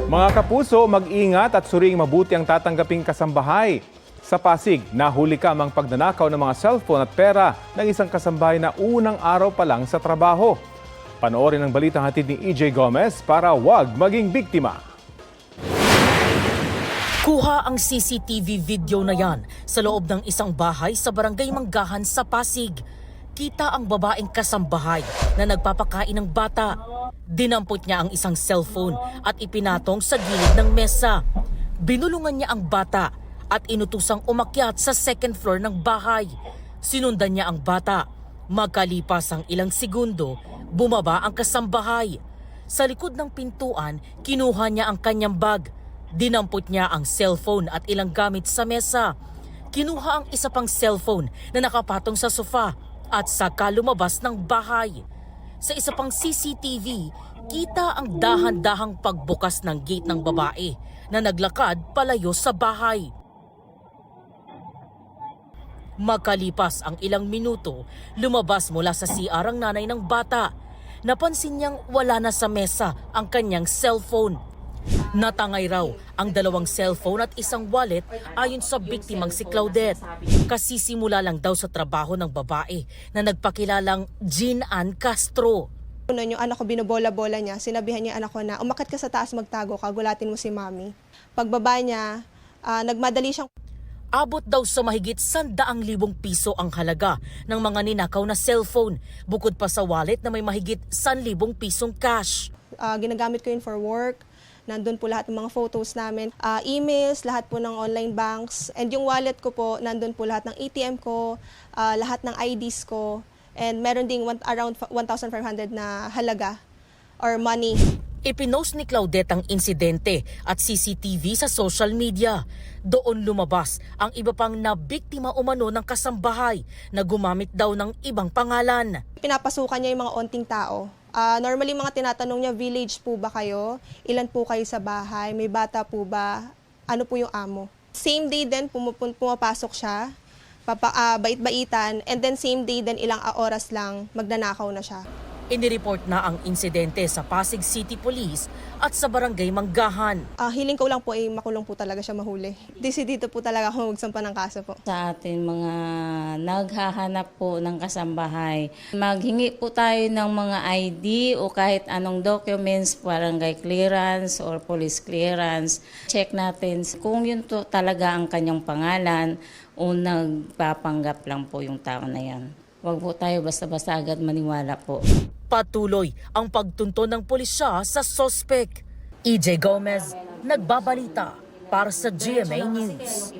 Mga kapuso, mag-ingat at suring mabuti ang tatanggaping kasambahay. Sa Pasig, nahuli ka ang pagnanakaw ng mga cellphone at pera ng isang kasambahay na unang araw pa lang sa trabaho. Panoorin ang balitang hatid ni EJ Gomez para wag maging biktima. Kuha ang CCTV video na yan sa loob ng isang bahay sa Barangay Manggahan sa Pasig. Kita ang babaeng kasambahay na nagpapakain ng bata. Dinampot niya ang isang cellphone at ipinatong sa gilid ng mesa. Binulungan niya ang bata at inutusang umakyat sa second floor ng bahay. Sinundan niya ang bata. Magkalipas ang ilang segundo, bumaba ang kasambahay. Sa likod ng pintuan, kinuha niya ang kanyang bag. Dinampot niya ang cellphone at ilang gamit sa mesa. Kinuha ang isa pang cellphone na nakapatong sa sofa at saka lumabas ng bahay. Sa isa pang CCTV, kita ang dahan-dahang pagbukas ng gate ng babae na naglakad palayo sa bahay. Makalipas ang ilang minuto, lumabas mula sa CR ang nanay ng bata. Napansin niyang wala na sa mesa ang kanyang cellphone. Natangay raw ang dalawang cellphone at isang wallet ayon sa biktimang si Claudette. Kasisimula lang daw sa trabaho ng babae na nagpakilalang Jean Ann Castro. Noon yung anak ko binobola-bola niya, sinabihan niya anak ko na umakyat ka sa taas magtago ka, gulatin mo si mami. Pagbaba niya, nagmadali siyang Abot daw sa mahigit 100,000 piso ang halaga ng mga ninakaw na cellphone, bukod pa sa wallet na may mahigit 100,000 pisong cash. Ginagamit ko yun for work. Nandun po lahat ng mga photos namin, emails, lahat po ng online banks. And yung wallet ko po, nandun po lahat ng ATM ko, lahat ng IDs ko. And meron ding around 1,500 na halaga or money. Ipinost ni Claudette ang insidente at CCTV sa social media. Doon lumabas ang iba pang nabiktima umano ng kasambahay na gumamit daw ng ibang pangalan. Pinapasukan niya yung mga onting tao. Normally mga tinatanong niya, village po ba kayo? Ilan po kayo sa bahay? May bata po ba? Ano po yung amo? Same day din pumapasok siya, bait-baitan, and then same day din ilang oras lang magnanakaw na siya. Inireport na ang insidente sa Pasig City Police at sa Barangay Manggahan. Hiling ko lang po ay makulong po talaga siya mahuli. Dito po talaga ako magsampa ng kaso po. Sa ating mga naghahanap po ng kasambahay, maghingi po tayo ng mga ID o kahit anong documents, barangay clearance or police clearance. Check natin kung yun to talaga ang kanyang pangalan o nagpapanggap lang po yung tao na yan. Huwag po tayo basta-basta agad maniwala po. Patuloy ang pagtunton ng pulisya sa sospek. EJ Gomez, nagbabalita para sa GMA News.